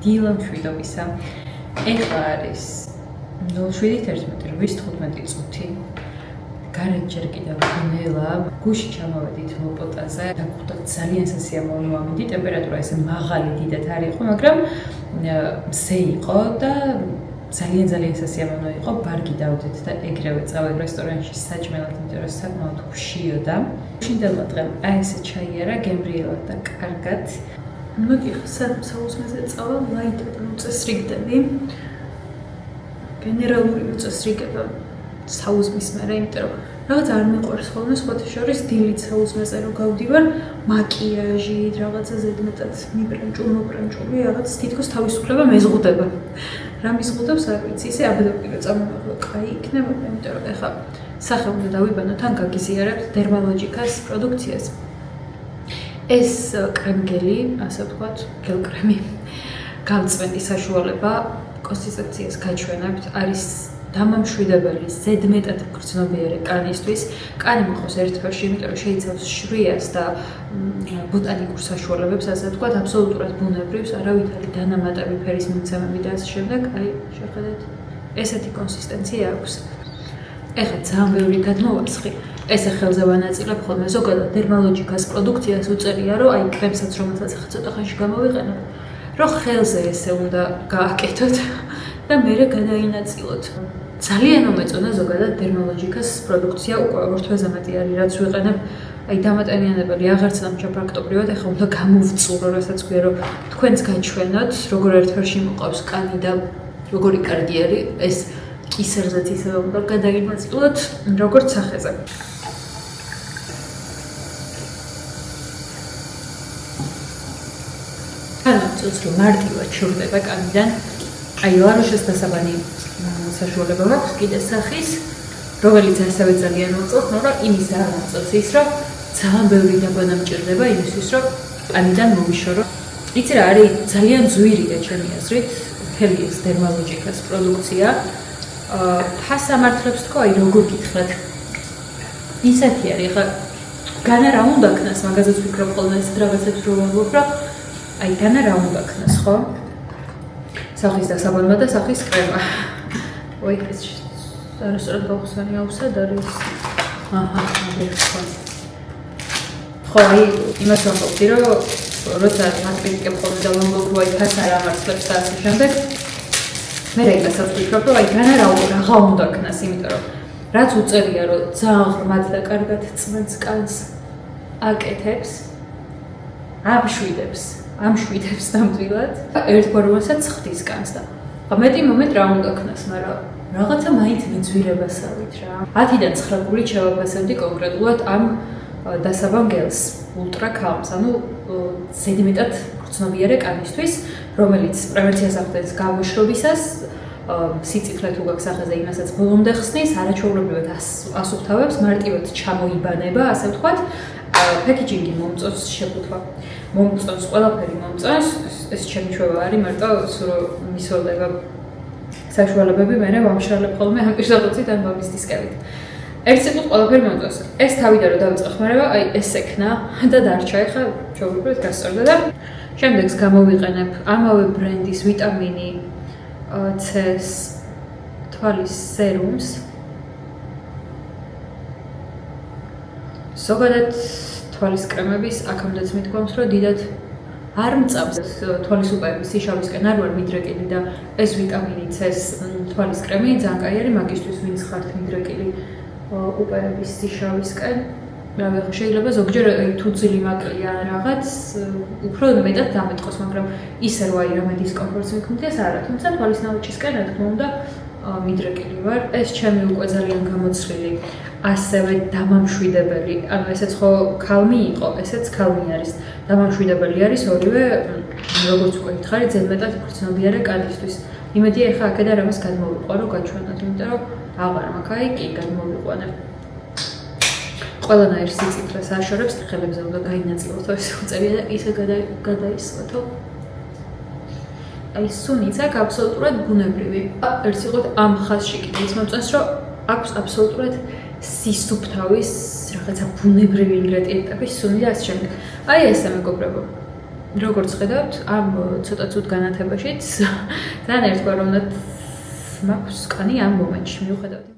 დილა მშვიდობისა. ეხლა არის 07:11:15 წუთი. გარეთ ჯერ კიდევ ნელა, გუში ჩამოვედით ლოპოტაზე. დაგვხვდა ძალიან სასიამოვნო ამინდი, ტემპერატურა ესე მაღალი დიდად არ იყო, მაგრამ მზე იყო და ძალიან სასიამოვნო იყო. ბარგი დავდეთ და ეგრევე წავედ რესტორანში საჭმელად, იმიტომ რომ საკმაოდ ხშირია. შინდელმა დღემ აი ესე ჩაიარა გემრიელად და კარგად. მოდი საუზმეზე წავალ ლაითად მოწესრიგდები. გენერალური მოწესრიგება საუზმის მერე, იმიტომ რომ რაღაც არ მიყვარს ხოლმე სხვათა შორის დილით საუზმეზე რომ გავდივარ, მაკიაჟით, რაღაცა ზედმეტად მოპრანჭული, რაღაც თითქოს თავისუფლება მეზღუდება. რა მიზღუდებს არ ვიცი, ისე აბდოპირო წამოვეღო, კაი იქნება, იმიტომ რომ ეხლა სახე უნდა დავიბანო, თან გაგიზიარებთ დერმალოჯიკას პროდუქციას. ეს კრემგელი, ასე ვთქვათ, გელკრემი, გამწვენი საშუალება კონსისტენციას გაჩვენებთ, არის დამამშვიდებელი, ზედმეტად გრძნობიარე კანისთვის. კანი მოყავს ერთფერში, იმიტომ რომ შეიცავს შვრიას და ბოტანიკურ საშუალებებს, ასე ვთქვათ, აბსოლუტურად ბუნებრივს, არავითარი დანამატები, ფერის მიმცემები და ასე შემდეგ. აი, შეხედეთ, ესეთი კონსისტენცია აქვს. ეხლა ძალიან ბევრი გადმოვარცხი. ესე ხელზე ვანაწილებ ხოლმე ზოგადად დერმალოჯიკას პროდუქციას უწერია, რომ აი კრემსაც რომელსაც ახლა ცოტა ხანში გამოვიყენებ, რომ ხელზე ესე უნდა გააკეთოთ და მერე გადაინაწილოთ. ძალიან მომეწონა ზოგადად დერმალოჯიკას პროდუქცია, უკვე 2 თვეზე მეტი არის რაც ვიყენებ. აი დამატებიანებელი აღარც ნამჩა პრაქტიკულად ეხლა უნდა გამოვწურო, რასაც გვია რომ თქვენც გაჩვენოთ, როგორ ერთფერში მოყავს კანი და როგორი კარგი არის ეს კისერზეც ისევე უნდა გადაინაწილოთ, როგორც სახეზე. წუთს რომ მარტივად შორდება კანიდან. აი ლაროშეს დასაბანი საშუალება მაქვს კიდე სახის, რომელიც ასევე ძალიან მოწონს, მაგრამ იმის არ მოწონს ის, რომ ძალიან ბევრი დაბანა მჭირდება იმისთვის, რომ კანიდან მომიშორო. იცი რა არის ძალიან ძვირია ჩემი აზრით, მთელი ეს დერმალოჯიკას პროდუქცია. ფასამართლებს თქო, აი როგორ გითხრათ. ისეთი არის, ხა განა რა უნდა ქნას, მაგაზეც ვფიქრობ ხოლმე ეს რაღაცებს რო ვამბობ, რომ აი განა რა უნდა ქნას, ხო? სახის დასაბანმა და სახის კრემა. ой, ეს არასწორად გავხსენი აუსად არის. აჰა, ხო. ხო, აი იმას ვამბობდი, რომ როცა მაკრიტიკებ ხოლმე და ვამბობ, რომ აი ფას არ ამართლებს და ასე შემდეგ. მე რასაც ვფიქრობ, რომ აი განა რა უნდა ქნას, იმიტომ რომ რაც უწერია, რომ ძალიან ღრმად და კარგად წმენს კანს აკეთებს, ამშვიდებს ნამდვილად. ერთგვაროვანსაც ხდის კანს და მეტი მომენტ რა უნდა ქნას, მაგრამ რაღაცა მაინც მიძვირებასავით რა. 10-დან 9 გულით შევაფასებდი კონკრეტულად ამ დასაბან გელს, ულტრა ქალმს, ანუ ზედმეტად გრძნობიარე კანისთვის, რომელიც პრევენციას ახდენს გამოშრობისას, სიცოცხლე თუ გაქვს სახეზე იმასაც ბოლომდე ხსნის, არაჩვეულებრივად ასუფთავებს, მარტივად ჩამოიბანება, ასე ვთქვათ. პეკეჯინგი მომწონს შეფუთვა. მომწონს ყველაფერი მომწონს, ეს ჩემი ჩვევა არის, მარტო სულ მისვლდება საშუალებები, მე ვამშრალებ ხოლმე ამ პირდაპირით ან ბაბის დისკებით. ერთ სიტყვით ყველაფერი მომწონს. ეს თავიდან რომ დავიწყე ხმარება, აი ეს ექნა და დარჩა, ეხლა ჩვეულებრივად გასწორდა და შემდეგს გამოვიყენებ ამავე ბრენდის ვიტამინი C-ს თვალის სერუმს. ზოგადად თვალის კრემების აქამდეც მithქვამს, რომ დიდად არ მწამს თვალის უპაების სიშავისკენ არ ვარ მიდრეკილი და ეს ვიტამინი C-ს თვალის კრემი ძალიან კაი არის მაგისთვის, ვინც ხართ მიდრეკილი უპაების სიშავისკენ. შეიძლება ზოგჯერ თუ ძილი მაკლია რაღაც უფრო მეტად დამეტყოს, მაგრამ ისე რომ აი რამე დისკომფორტს მიქმნიდეს არა, თუმცა თვალის ნაოჭისკენ რა თქმა უნდა მიდრეკილი ვარ. ეს ჩემი უკვე ძალიან გამოცვლილი, ასევე დამამშვიდებელი, ანუ ესეც ხო ქალმი იყო, ესეც ქალმი არის. დამამშვიდებელი არის ორივე, როგორც უკვე გითხარით, ზედმეტად გრძნობიარე კანისთვის. იმედია ეხლა აქედან რამეს გადმოვიყვანო გაჩვენოთ, იმიტომ რომ აღარ მაქვს, აი კი გადმოვიყვანებ. ყველანაირ სიცოცხლეს აშორებს, ხელებზე უნდა გაინაწილოთ ეს უწერია და ისე გადაისვათო. აი სუნიც აქ აბსოლუტურად ბუნებრივი. ერთ სიტყვით ამ ხაზში კიდე ის მომწონს, რომ აქვს აბსოლუტურად სისუფთავის რაღაცა ბუნებრივი ინგრედიენტების სუნი და ასე შემდეგ. აი ესე მეგობრებო. როგორც ხედავთ, ამ ცოტა ცუდ განათებაშიც ძალიან ერთგვაროვნად მაქვს კანი ამ მომენტში მიუხედავად იმისა.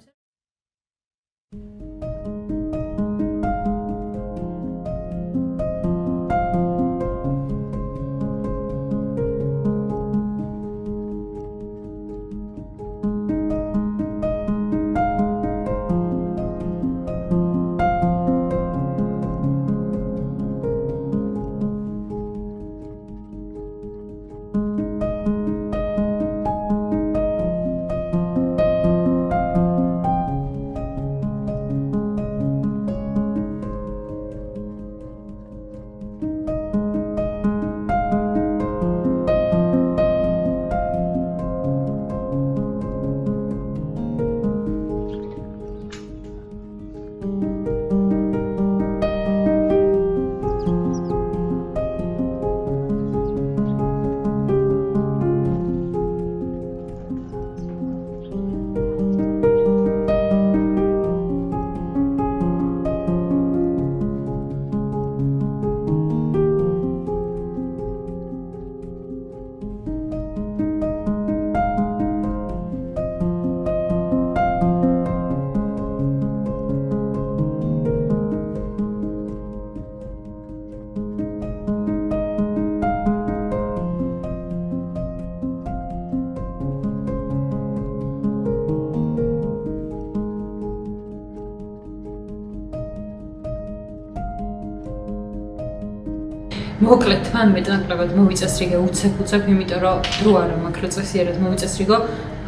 მოკლედ მან მეტნაკლებად მოვიწესრიგე უცებ, იმიტომ რომ დრო არა მაქვს რომ წესიერად მოვიწესრიგო,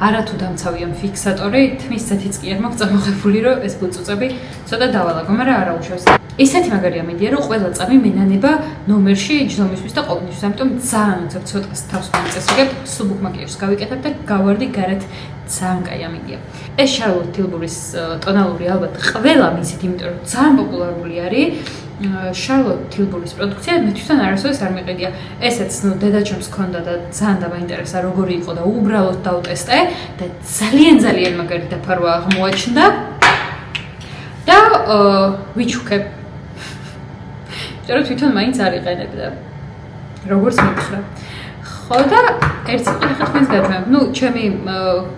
არათუ დამცავია ფიქსატორი, თმის ზეთიც კი არ მაქვს წამოღებული, რომ ეს ბუწუწები ცოტა დავალაგო, მაგრამ არა უშავს. ისეთი მაგარია მედია, რომ ყველა წამი მენანება ნომერში ჯდომისთვის და ყოველთვის, ამიტომ ძალიან უცებ ცოტას თავს მოვიწესრიგებ, სულ ბუკმაკერს გავიკეთებ და გავარდი გარეთ ძალიან კაი ამიდია. ეს შარლოტ ტილბურის ტონალური ალბათ ყველა მისით, იმიტომ რომ ძალიან პოპულარული არის. შარლოტ ტილბურის პროდუქცია მე თვითონ არასოდეს არ მეყიდია. ესეც დედაჩემს ჰქონდა და ძალიან დამაინტერესა როგორი იყო და უბრალოდ დავტესტე და ძალიან მაგარი დაფარვა აღმოაჩნდა. და ვიჩუქებ. იმიტომ რომ თვითონ მაინც არ იყენებდა. როგორც მითხრა. ხო და ერთ სიტყვით თქვენს გაჩვენებ. ჩემი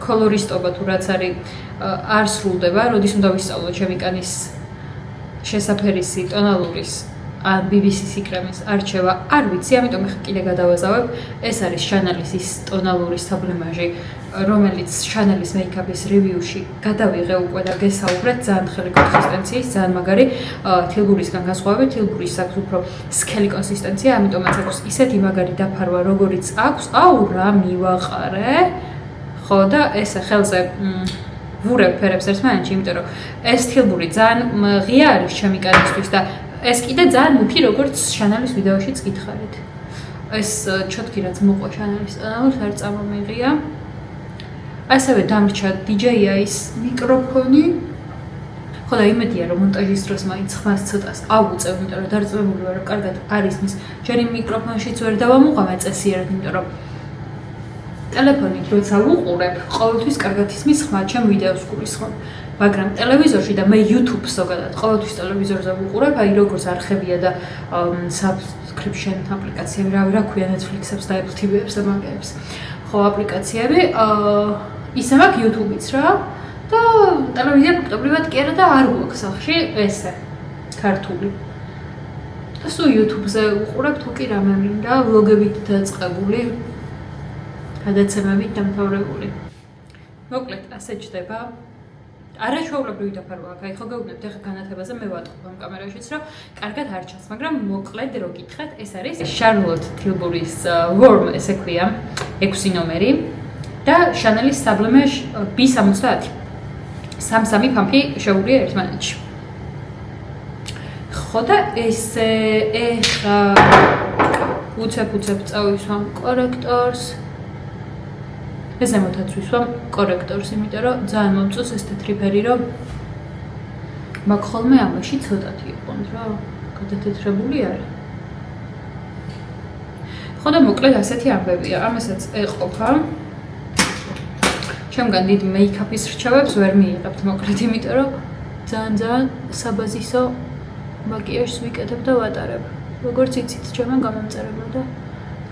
კოლორისტობა თუ რაც არის არ სრულდება, როდის უნდა ვისწავლო ჩემი კანის შესაფერისი ტონალურის ან BBC-ის იკრემის არჩევა არ ვიცი, ამიტომ ხა კიდე გადავაზავებ. ეს არის შანელის ის ტონალურის საბლემაჟი, რომელიც შანელის მეიქაპის რივიუში გადავიღე უკვე და გესაუბრეთ, ძალიან ხელი კონსისტენციის, ძალიან მაგარი თილბურისგან განსხვავებით, თილბურის აქვს უფრო სქელი კონსისტენცია, ამიტომაც აქვს ისეთი მაგარი დაფარვა, როგორიც აქვს. აუ რა მივაყარე. ხო და ესე ხელზე ვურებ ფერებს ერთმანეთში, იმიტომ რომ ეს თილბური ძალიან ღია არის ჩემი კანისთვის და ეს კიდე ძალიან მუქი, როგორც შანელის ვიდეოშიც გითხარით. ეს ჩოტკი რაც მოყვა შანელის ტონალურს არ წამომიღია. ასევე დამრჩა DJI-ის მიკროფონი. ხო და იმედია რომ მონტაჟის დროს მაინც ხმას ცოტას ავუწევ, იმიტომ რომ დარწმუნებული ვარ, რომ კარგად არის მის. ჯერ იმ მიკროფონშიც ვერ დავამუყავე წესიერად, იმიტომ რომ ტელეფონით როცა ვუყურებ, ყოველთვის კარგად ისმის ხმა, ჩემ ვიდეოს გულისხმობ. მაგრამ ტელევიზორში და მე YouTube ზოგადად ყოველთვის ტელევიზორზე ვუყურებ, აი როგორც არხებია და subscription აპლიკაციები, რა ქვია Netflix-ებს და Apple TV-ებს და მაგებს. ხო, აპლიკაციები, ისე მაქვს YouTube-იც რა და ტელევიზია ფაქტობრივად კი არა და არ გვაქვს სახში ესე ქართული. და სულ YouTube-ზე ვუყურებ თუ კი რამე მინდა, ვლოგებით დაწყებული. გადაცემებით დამთავრებული. მოკლედ, ასე ჩდება. არაჩვეულებრივი დაფარვა აქვს. აი ხო გეუბნებთ ახლა განათებაზე მე ვატყობ ამ კამერაშიც, რომ კარგად არ ჩანს, მაგრამ მოკლედ რო გითხრათ, ეს არის შარლოტ ტილბურის Warm, ესე ქვია, 6 ნომერი და შანელის საბლემეჟ B70. 3 ფამფი შეუულია ერთმანეთში. ხო და ესე ეხა უცებ წავისვამ კორექტორს. ეს ზემოთაც ვისვამ კორექტორს, იმიტომ რომ ძალიან მომწონს ეს თეთრი ფერი, რომ მაგ ხოლმე ამაში ცოტათი იყონთ რა, გადათეთრებული არის. ხო და მოკლედ ასეთი ამბებია, ამასაც ეყოფა. ჩემგან დიდ მეიქაპის რჩევებს ვერ მიიღებთ მოკლედ, იმიტომ რომ ძალიან საბაზისო მაკიაჟს ვიკეთებ და ვატარებ. როგორც იცით, ჩემი გამომწერება და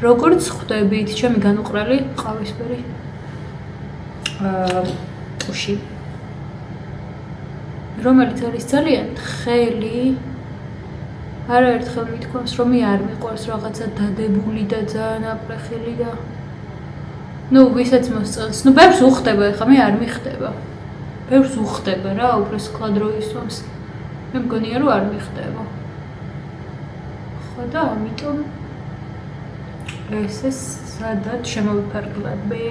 როგორც ხვდებით, ჩემი განუყრელი ყავისფერი ტუში, რომელიც არის ძალიან თხელი. არაერთხელ მithქვამს, რომ არ მიყვარს რაღაცა დადებული და ძალიან აპრეხილი და ვისაც მოსწონს. ბევრს უხდება, ეხლა მე არ მიხდება. ბევრს უხდება რა, უფრო სკლად რო ისვამს. მე მგონია რომ არ მიხდება. ხო და ამიტომ ეს სადაც შემოვიფარგლები.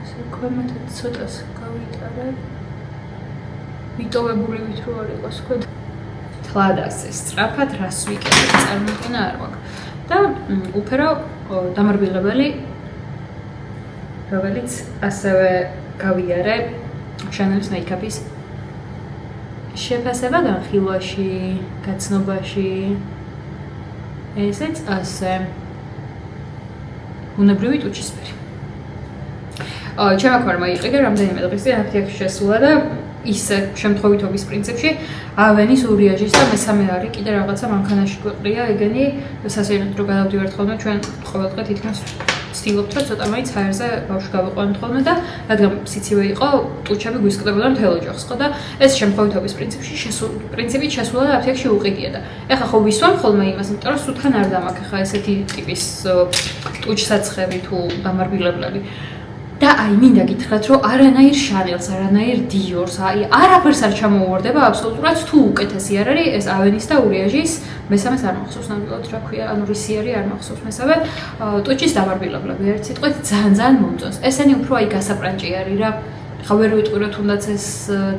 ესე ქვემოთ ცოტას გავიტარებ. მიტოვებული ვით რო არ იყოს ქვედ. თლად ასე სწრაფად რას ვიკეთებ წარმოიდგენა არ მაქვს. და უფერო დამარბილებელი რომელიც ასევე გავიარე შანელის მეიქაპის შეფასება განხილვაში, გაცნობაში. ესეც ასე უნებრივი ტუჩისფერი. ჩემმა ქმარმა იყიდა რამდენიმე დღის წინ აფთიაქში შესულა და ისე შემთხვევითობის პრინციპში ავენის ურიაჟის და მესამე არის კიდე რაღაცა მანქანაში გვეყრია ეგენი სასეირნოდ რო გადავდივართ ხოლმე ჩვენ ყოველდღე თითქმის ვცდილობთ რომ ცოტა მაინც ჰაერზე ბავშვი გავიყვანოთ ხოლმე და რადგან სიცივე იყო ტუჩები გვისკდებოდა მთელ ოჯახს ხო და ეს შემთხვევითობის პრინციპით შესულა და აფთიაქში უყიდია და ეხლა ხო ვისვამ ხოლმე იმას იმიტომ რომ სულთან არ დამაქვს ეხლა ესეთი ტიპის ტუჩსაცხები თუ დამარბილებლები და აი მინდა გითხრათ რომ არანაირ შანელს, არანაირ დიორს, აი არაფერს არ ჩამოუვარდება აბსოლუტურად თუ უკეთესი არ არის ეს ავენის და ურიაჟის მესამეს არ მახსოვს ნამდვილად რა ქვია, ანუ რისიერი არ მახსოვს მესამე ტუჩის დამარბილებლები ერთ სიტყვით ძალიან მომწონს. ესენი უფრო აი გასაპრანჭი არის რა. ხა ვერ ვიტყვი რომ თუნდაც ეს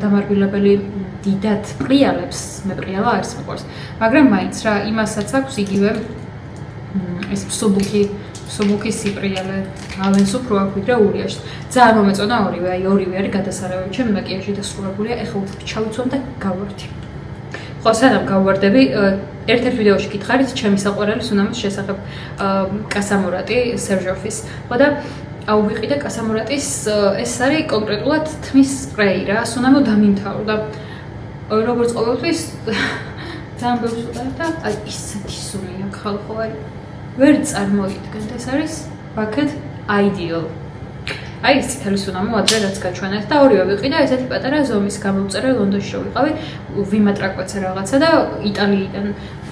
დამარბილებელი დიდად პრიალებს, მე პრიალა არის მიყვარს. მაგრამ მაინც რა იმასაც აქვს იგივე ეს სუბუქი სიპრიალე ავენს უფრო აქვს ვიდრე ურიაჟს. ძალიან მომეწონა ორივე, აი ორივე არის გადასარავი. ჩემი მაკიაჟი დასრულებულია, ეხლა უფრო ჩავიცვამ და გავვარდი. ხო, სანამ გავვარდები, ერთ-ერთ ვიდეოში გითხარით ჩემი საყვარელი სუნამის შესახებ კასამურატი სერჟოფის. ხო და აუვიყიდე კასამურატის ეს არის კონკრეტულად თმის სპრეი რა, სუნამო დამიმთავრდა. როგორც ყოველთვის ძალიან ბევრს ვუყარებ და აი ისეთი სუნი აქვს ხალხო არის. ვერ წარმოიდგენთ ეს არის ბაქეთ ideal. აი ეს წითელი სუნამო ადრე რაც გაჩვენეთ და ორივე ვიყიდა ესეთი პატარა ზომის გამოვწერე ლონდონში რო ვიყავი ვიმატრაკვეცე რაღაცა და იტალიიდან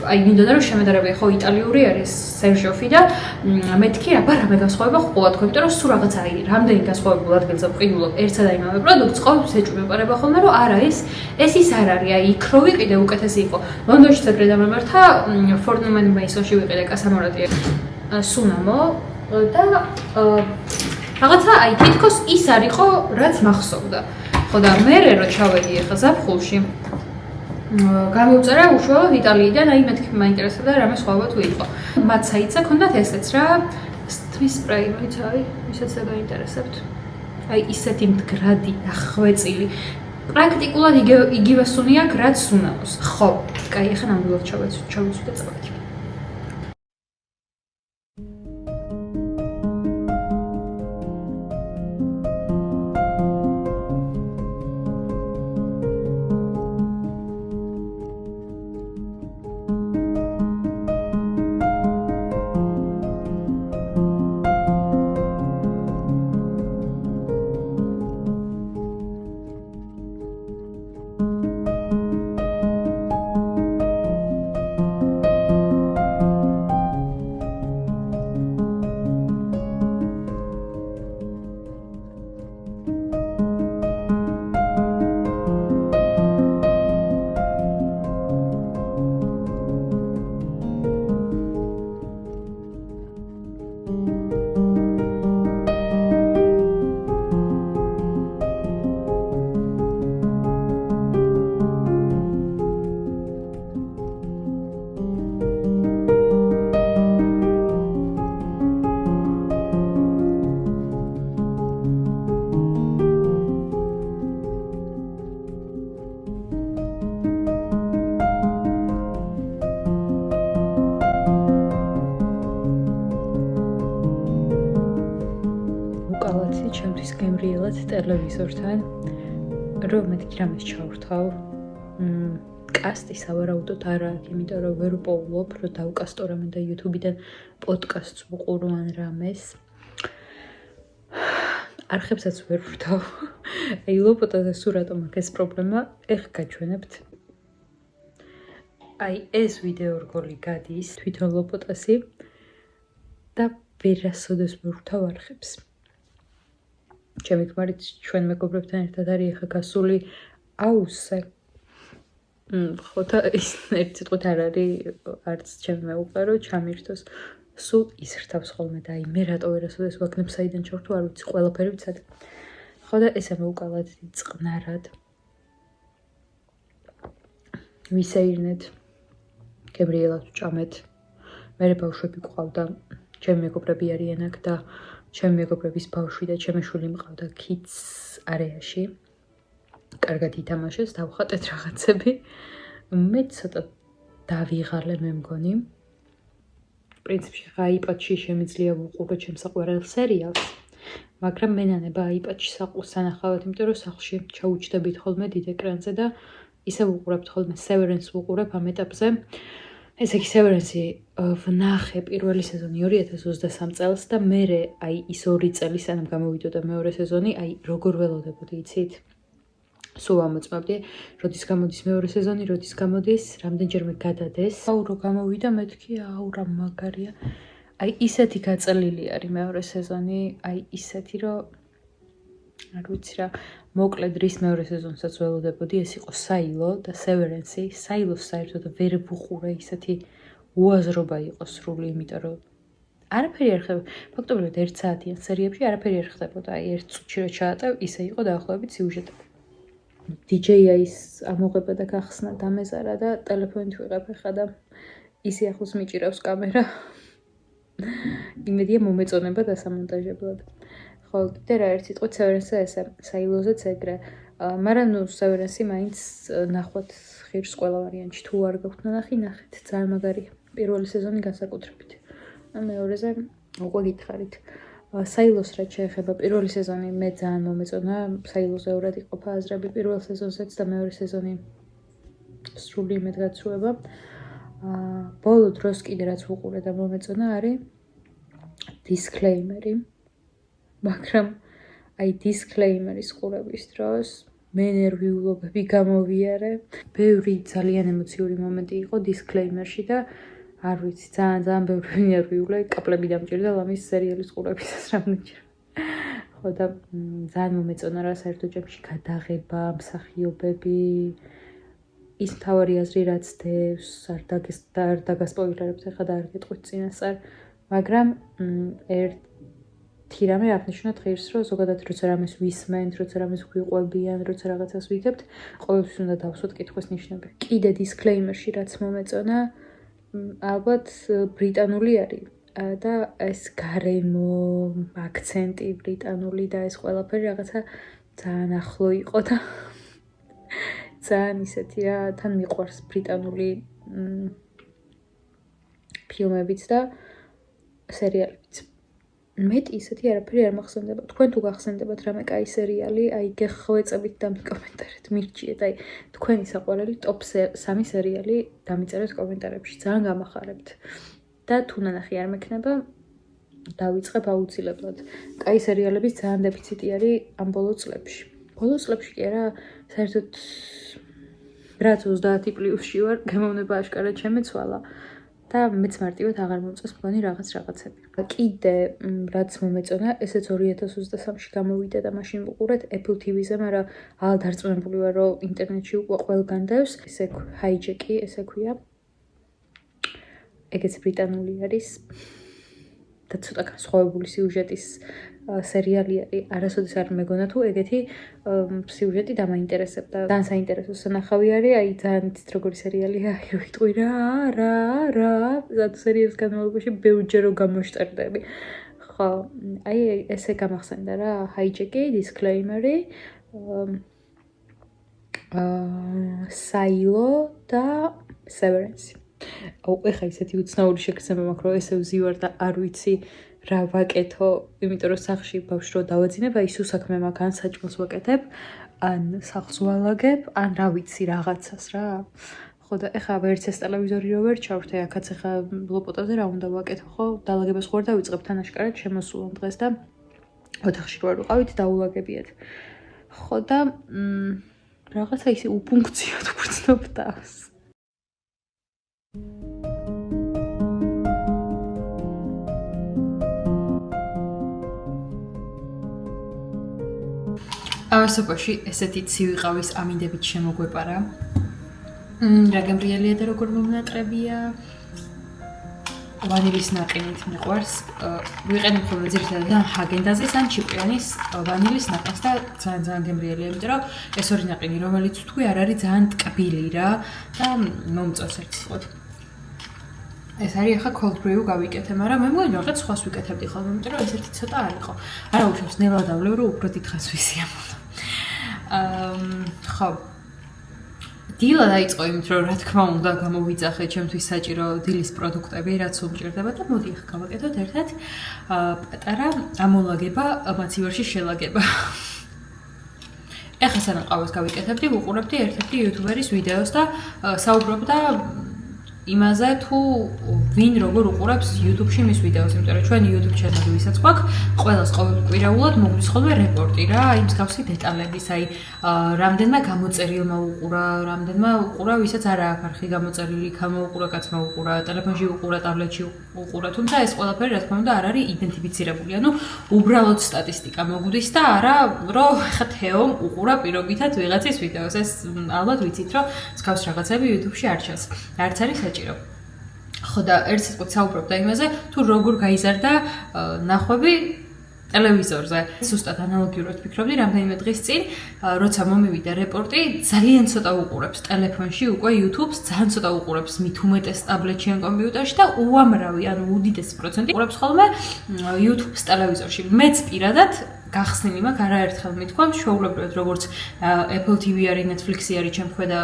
აი მინდოდა რომ შემედარებია ხო იტალიური არის სერჟოფი და მეთქი რამე განსხვავება ყოფილა თქო იმიტომ რომ სულ რაღაცა აი რამდენი განსხვავებულ ადგილზე ვყიდულობ ერთსა და იმავე პროდუქტს ყოველთვის ეჭვი მეყარება ხოლმე რომ არა ეს ის არ არის აი იქ რო ვიყიდე უკეთესი იყო ლონდონშიც ეგრე დამემართა ფორნუმენ მეისონში ვიყიდე კასამურატი სუნამო და რაღაცა აი თითქოს ის არისო რაც მახსოვდა ხო და მე რო ჩავედი ახლა ზაფხულში გამოვწერა უშუალოდ იტალიიდან აი მეთქი მაინტერესებდა რამე სხვაობა თუ იყო მათ საიტზე ქონდათ ესეც რა თმის სპრეი მოიცა აი ვისაც გაინტერესებთ აი ისეთი მდგრადი ახვეწილი პრაქტიკულად იგივე სუნი აქვს რაც სუნამოს ხო კაი ახლა ნამდვილად ჩავიცვი და წავედი ჩემთვის გემრიელად ტელევიზორთან რომ მეთქი რამეს ჩავრთავ კასტი სავარაუდოდ არ აქვს, იმიტომ რომ ვერ პოულობ, რომ დავკასტო რამე და YouTube-დან პოდკასტს ვუყურო ან რამეს. არხებსაც ვერ ვრთავ. აი ლოპოტაზე სულ რატომ აქვს ეს პრობლემა? ეხ გაჩვენებთ. აი ეს ვიდეო რგოლი გადის თვითონ ლოპოტასი და ვერასოდეს ვერ ვრთავ არხებს. ჩემი ქმარით ჩვენ მეგობრებთან ერთად არის ახლა გასული აუსე. ხო და ის ერთი სიტყვით არ არის არც ჩემი მეუღლე რომ ჩამირთოს. სულ ისრთავს ხოლმე და აი მე რატო ვერასოდეს ვაგნებ საიდან ჩავრთო არ ვიცი ყველაფერი ვიცად. ხო და ესე მოვუკალათ წყნარად. ვისეირნეთ. გებრიელას ვჭამეთ. მე ბავშვები გვყავდა. ჩემი მეგობრები არიან აქ და ჩემი მეგობრების ბავშვი და ჩემი შვილი მყავდა kids არეაში. კარგად ითამაშეს, დავხატეთ რაღაცები. მე ცოტა დავიღალე მე მგონი. პრინციპში iPad-ში შემიძლია ვუყურო ჩემს საყვარელ სერიალს, მაგრამ მე ნანება iPad-ში საყურს სანახავად, იმიტომ რომ სახლში ჩაუჩდებით ხოლმე დიდ ეკრანზე და ისე ვუყურებთ ხოლმე Severance ვუყურებ ამ ეტაპზე. ესე იგი Severance-ი ვნახე პირველი სეზონი 2023 წელს და მერე აი ის 2 წელი სანამ გამოვიდოდა მეორე სეზონი, აი როგორ ველოდებოდი იცით? სულ ამოწმებდი, როდის გამოდის მეორე სეზონი, როდის გამოდის, რამდენჯერმე გადადეს. აუ რო გამოვიდა მეთქი, აუ რა მაგარია. აი ისეთი გაწელილი არის მეორე სეზონი, აი ისეთი რომ არ ვიცი რა, მოკლედ რის მეორე სეზონსაც ველოდებოდი, ეს იყო საილო და Severance-ი. საილოს საერთოდ ვერ ვუყურე, ისეთი უაზრობა იყო სრული, იმიტომ რომ არაფერი არ ხდება. ფაქტობრივად 1 საათიან სერიებში არაფერი არ ხდებოდა. აი 1 წუთში რო ჩაატევ, ისე იყო დაახლოებით სიუჟეტი. DJ-ის ამოღება და გახსნა დამეზარა და ტელეფონით ვიღებ ხა და ისი ახლოს მიჭირავს კამერა. იმედია მომეწონება დასამონტაჟებლად. ხო, კიდე რა ერთი სიტყვით Severance-ზე ესე, საილოზეც ეგრე. მაგრამ ნუ Severance-ი მაინც ნახვათ ღირს ყველა ვარიანტში. თუ არ გაქვთ ნახი, ნახეთ, ძალიან მაგარია. პირველი სეზონი განსაკუთრებით. მეორეზე უკვე გითხარით. საილოს რაც შეეხება პირველი სეზონი მე ძალიან მომეწონა. საილოზე ორად იყოფა აზრები პირველ სეზონსაც და მეორე სეზონი სრული იმედგაცრუება. ბოლო დროს კიდე რაც ვუყურე და მომეწონა არის disclaimer-ი. მაგრამ აი disclaimer-ის ყურების დროს მე ნერვიულობები გამოვიარე. ბევრი ძალიან ემოციური მომენტი იყო disclaimer-ში და არ ვიცი, ძალიან ბევრი ნერვიულე, კაპლები დამჭირდა ამის სერიალის ყურებისას რამდენჯერ. ხო და ძალიან მომეწონა რა საერთო ჯამში გადაღება, მსახიობები, ის მთავარი აზრი რაც დევს, არ დაგასპოილერებთ ახლა და არ გეტყვით წინასწარ, მაგრამ ერთი რამე აღნიშნოთ ღირს, რომ ზოგადად როცა რამეს ვისმენთ, როცა რამეს გვიყვებიან, როცა რაღაცას ვიგებთ, ყოველთვის უნდა დავსვათ კითხვის ნიშნები. კიდე disclaimer-ში რაც მომეწონა, ალბათ ბრიტანული არის და ეს გარემო, აქცენტი ბრიტანული და ეს ყველაფერი რაღაცა ძალიან ახლო იყო და ძალიან ისეთი რა, თან მიყვარს ბრიტანული ფილმებიც და სერიალებიც. მეტი ისეთი არაფერი არ მახსენდება. თქვენ თუ გახსენდებათ რამე კაი სერიალი, აი გეხვეწებით და მიკომენტარეთ, მირჩიეთ, აი თქვენი საყვარელი ტოპ 3 სერიალი დამიწერეთ კომენტარებში, ძალიან გამახარებთ. და თუ ნანახი არ მექნება, დავიწყებ აუცილებლად. კაი სერიალების ძალიან დეფიციტი არის ამ ბოლო წლებში. ბოლო წლებში კი არა, საერთოდ რაც 30+ ვარ, გემოვნება აშკარად შემეცვალა. და მეც მარტივად აღარ მომწონს მგონი რაღაცები. კიდე რაც მომეწონა, ესეც 2023-ში გამოვიდა და მაშინ ვუყურეთ Apple TV-ზე, მაგრამ ალბათ დარწმუნებული ვარ, რომ ინტერნეტში უკვე ყველგან დევს. ესე Hijack-ი, ესე ქვია. ეგეც ბრიტანული არის და ცოტა განსხვავებული სიუჟეტის სერიალი არის. არასოდეს არ მეგონა თუ ეგეთი სიუჟეტი დამაინტერესებდა. ძალიან საინტერესო სანახავი არის, აი ძალიან იცით როგორი სერიალია, აი რო იტყვი რა, ზათ სერიალის განმავლობაში ბევრჯერ რო გამოშტერდები. ხო, აი ესე გამახსენდა რა, Hijack-ი, disclaimer-ი, საილო და Severance. აუ, ეხა ისეთი უცნაური შეგრძნება მაქვს, რომ ესე ვზივარ და არ ვიცი რა ვაკეთო, იმიტომ რომ სახლში ბავშვი რო დავაძინებ, აი სულ საქმე მაგან საჭმელს ვაკეთებ. ან სახლს ვალაგებ, ან რა ვიცი რაღაცას რა. ხო და ეხლა ვერც ეს ტელევიზორი რო ვერ ჩავრთე, აქაც ეხლა ლოპოტაზე რა უნდა ვაკეთო, ხო? დალაგებას ხوار დავიწყებ თან აშკარად შემოსულან დღეს და ოთახში რო არ ვიყავით დაულაგებიათ. ხო და რაღაცა ისე უფუნქციოდ ვგრძნობ თავს. ავასობაში ესეთი ცივი ყავის ამინდებით შემოგვეპარა. რა გემრიელია და როგორ მომნაყრებია. ვანილის ნაყინით მიყვარს. ვიყენებ ხოლმე ძირითადად ჰაგენდაზის ან ჩიპრიანის ვანილის ნაყინს და ძალიან გემრიელია, იმიტომ რომ ეს ორი ნაყინი, რომელიც თქვი არ არის ძალიან ტკბილი რა და მომწონს ერთსხოთ. ეს არის ახლა cold brew გავიკეთე, მაგრამ მე მგონი რაღაც სხვას ვიკეთებდი ხოლმე, იმიტომ რომ ესეთი ცოტა არ იყო. არა უშვებს ნელა დავლევ, რომ უფრო დიდხანს ვისიამოვნო. ხო. დილა დაიწყო იმით, რომ რა თქმა უნდა გამოვიძახე ჩემთვის საჭირო დილის პროდუქტები, რაც უმჭირდება და მოდი ახლა გავაკეთოთ ერთად პატარა ამოლაგება მაცივარში შელაგება. ეხლა სანამ ყავას გავიკეთებდი, ვუყურებდი ერთ-ერთი იუთუბერის ვიდეოს და საუბრობდა იმაზე თუ ვინ როგორ უყურებს YouTube-ში მის ვიდეოს, იმიტომ რომ ჩვენი YouTube ჩანელი ვისაც გვაქვს, ყველას ყოველკვირეულად მოგვდის ხოლმე რეპორტი რა, აი მსგავსი დეტალების, აი რამდენმა გამოწერილმა უყურა, რამდენმა უყურა, ვისაც არა აქვს არხი გამოწერილი, იქამა უყურა, კაცმა უყურა, ტელეფონში უყურა, ტაბლეტში უყურა, თუმცა ეს ყველაფერი რა თქმა უნდა არ არის იდენტიფიცირებული, ანუ უბრალოდ სტატისტიკა მოგვდის და არა რომ ხა თეომ უყურა პირობითად ვიღაცის ვიდეოს. ეს ალბათ ვიცით რომ მსგავს რაღაცები YouTube-ში არ ჩანს. არც არის საჭირო. ხო და ერთ სიტყვით საუბრობდა იმაზე, თუ როგორ გაიზარდა ნახვები ტელევიზორზე. Სუსტად ანალოგიურად ვფიქრობდი, რამდენიმე დღის წინ, როცა მომივიდა რეპორტი, ძალიან ცოტა უყურებს ტელეფონში უკვე YouTube-ს, ძალიან ცოტა უყურებს მით უმეტეს ტაბლეტში ან კომპიუტერში და უამრავი, ანუ უდიდესი პროცენტი უყურებს ხოლმე YouTube-ს ტელევიზორში. მეც პირადად გახსნილი მაქვს არაერთხელ მithქვა, ჩვეულებრივად როგორც Apple TV არის, Netflix-ი არის ჩემ ქვედა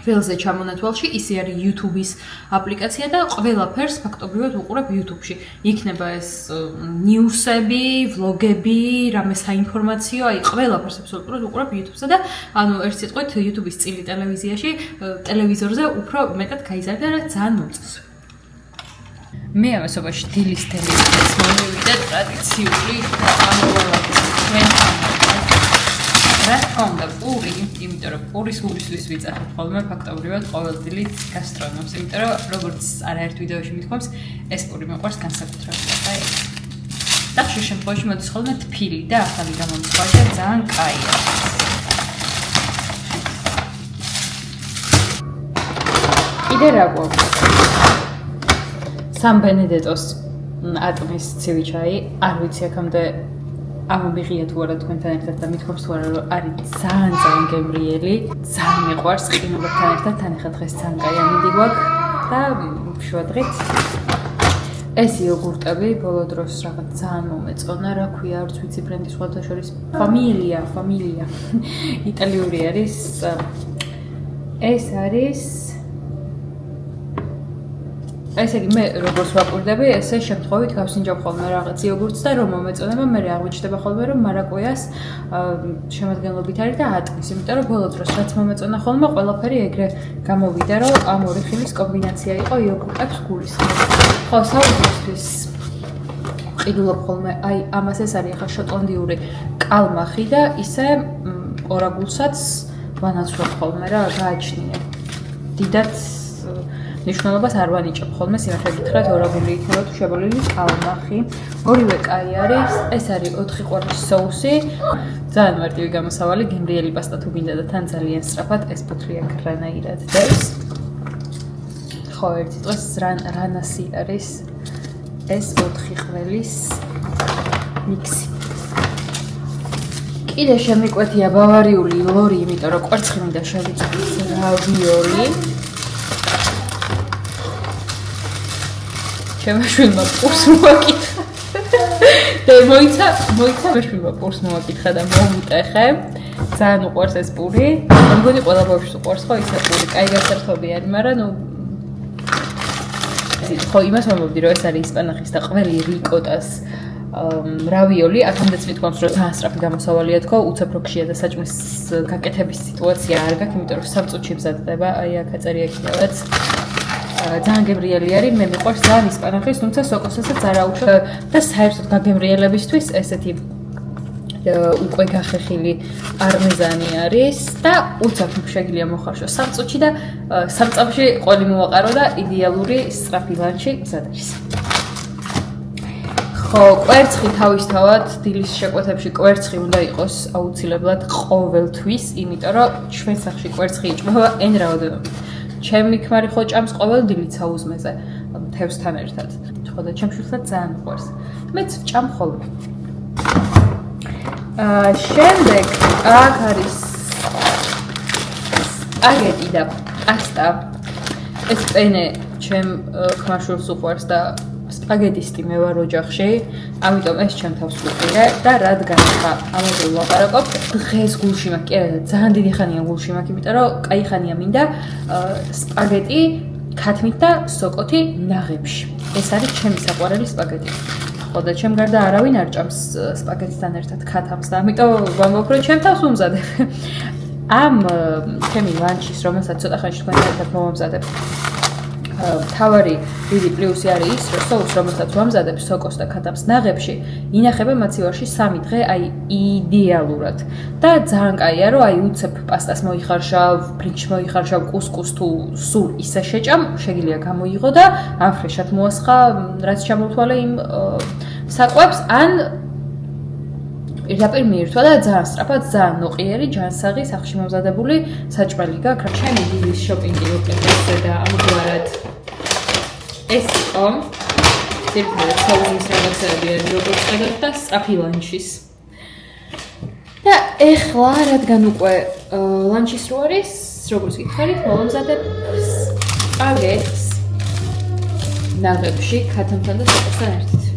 ფილზე ჩამონათვალში, ისე არის YouTube-ის აპლიკაცია და ყველაფერს ფაქტობრივად უყურებ YouTube-ში. იქნება ეს ნიუსები, ვლოგები, რამე საინფორმაციო, აი ყველაფერს აბსოლუტურად უყურებ YouTube-სა და ანუ ერთ სიტყვით YouTube-ის წილი ტელევიზიაში, ტელევიზორზე უფრო მეტად გაიზარდა და ძალიან მომწონს. მე ამასობაში დილის თემის მომივიდა ტრადიციული რა თქმა უნდა პური, იმიტომ რომ პურის გულისთვის ვიძახებ ხოლმე ფაქტობრივად ყოველდღიურ გასტრონომს, იმიტომ რომ როგორც არაერთ ვიდეოში მithქვამს, ეს პური მეყვარს განსაკუთრებით და და ხშირ შემთხვევაში მოდის ხოლმე თბილი და ახალი გამომწვევი და ძალიან კაია. კიდე რა გვაქვს? სან ბენედეტოს ატმის ცივი ჩაი, არ ვიცი აქამდე ამომიღია თუ არა თქვენთან ერთად და მithქვამს თუ არა რომ არის ძალიან გემრიელი, ძალიან მიყვარს ყინულებთან ერთად, თან ახლა დღეს ძალიან კაი ამინდი გვაქვს და შევადღეთ. ეს იოგურტები ბოლო დროს რაღაც ძალიან მომეწონა, რა ქვია, არც ვიცი ბრენდი სხვათა შორის ფამილია, იტალიური არის. ეს არის ესე იგი მე როგორც ვაკვირდები, ესე შემთხვევით გავსინჯავ ხოლმე რაღაც იოგურტს და რომ მომეწონება, მე აღმოჩნდება ხოლმე რომ მარაკუიას შემადგენლობით არის და ატმის, იმიტომ რომ ბოლო დროს რაც მომეწონა ხოლმე, ყველაფერი ეგრე გამოვიდა, რომ ამ ორი ხილის კომბინაცია იყო იოგურტებს გულისხმობ. ხო, საუბრისთვის ყიდულობ ხოლმე, აი ამას ეს არის ახლა შოტლანდიური კალმახი და ისე ორაგულსაც ვანაცვლებ ხოლმე რა, გააჩნია. დიდად ნიშნულობას არ ვანიჭებ ხოლმე, სიმართლე გითხრათ, ორაგული იქნება თუ შებოლილი კალმახი. ორივე კაი არის, ეს არის 4 ყვავის სოუსი. ძალიან მარტივი გამოსავალი, გემრიელი პასტა თუ გინდა და თან ძალიან სწრაფად ეს ფუთრი აქ რანაირად დევს. ხო, ერთი დღეს რანასი არის ეს 4 ყველის მიქსი. კიდე შემიკვეთია ბავარიული ლორი, იმიტომ რომ კვერცხი მინდა შევიწვიოს რავიოლი. შემაშვილმა პურს მოაკითხა და მოიცა შემაშვილმა პურს მოაკითხა და მომუტეხე. ძალიან უყვარს ეს პური. მე მგონი ყველა ბავშვს უყვარს ხო ისე პური, კაი გასართობი არის, მაგრამ ნუ ხო იმას მომობდი რომ ეს არის ისპანახის და ყველი რიკოტას რავიოლი, აქამდე წვითქვამს, რომ ძალიან სწრაფი გამოსავალია თქო, უცებ რო გშია და საჭმის გაკეთების სიტუაცია არ გაქვს, იმიტომ რომ 3 წუთში მზადდება, აი აქ აწერია კიდევაც. ძალიან გემრიელი არის, მე მიყვარს ძალიან ისპანახის, თუმცა სოკოსასაც არა უშვა და საერთოდ გაგემრიელებისთვის ესეთი უკვე გახეხილი პარმეზანი არის და უცებ შეგიძლია მოხარშო 3 წუთში და 3 წამში ყველი მოვაყარო და იდეალური სწრაფი ლანჩი მზადდეს. ხო, კვერცხი თავისთავად დილის შეკვეთებში კვერცხი უნდა იყოს აუცილებლად ყოველთვის, იმიტომ რომ ჩვენ სახლში კვერცხი იჭმება n რაოდენობით. ჩემი ქმარი ხო ჭამს ყოველ დილით საუზმეზე, თევზთან ერთად. ხო და ჩემ შვილსაც ძალიან მიყვარს. მეც ვჭამ ხოლმე. შემდეგ აქ არის სპაგეტი და პასტა. ეს პენე ჩემ ქმარ-შვილს უყვარს და სპაგეტისტი მე ვარ ოჯახში, ამიტომ ეს ჩემ თავს ვუყირე და რადგან ხა ამაზე ვლაპარაკობ, დღეს გულში მაქვს, კი არა, ძალიან დიდი ხანია გულში მაქვს, იმიტომ რომ კაი ხანია მინდა სპაგეტი ქათმით და სოკოთი ნაღებში. ეს არის ჩემი საყვარელი სპაგეტი. ხო და ჩემ გარდა არავინ არ ჭამს სპაგეტისთან ერთად ქათამს და ამიტომ ვამბობ, რომ ჩემ თავს ვუმზადებ. ამ ჩემი ლანჩის, რომელსაც ცოტა ხანში თქვენთან ერთად მოვამზადებ, თავარი დიდი პლუსი არის ის, რომ სოუსს, რომელსაც ვამზადებ სოკოს და ქათამს ნაღებში, ინახება მაცივარში 3 დღე, აი იდეალურად. და ძალიან კაია, რომ აი უცებ პასტას მოიხარშავ, ბრინჯს მოიხარშავ, კუსკუს თუ სულ ისე შეჭამ, შეგიძლია გამოიღო და ამ ფრეშად მოასხა, რაც ჩამოვთვალე იმ საკვებს, ან პირდაპირ მიირთვა და ძალიან სწრაფად, ძალიან ნოყიერი, ჯანსაღი, სახლში მომზადებული საჭმელი გაქვს. ჩემი დილის შოპინგი უკეთესია და ამგვარად ეს იყო ძირითადად საუზმის რაღაცები არის, როგორც ხედავთ და სწრაფი ლანჩის. და ეხლა, რადგან უკვე ლანჩის რო არის, როგორც გითხარით, მოვამზადებ სპაგეტს ნაღებში, ქათამთან და სოკოსთან ერთად.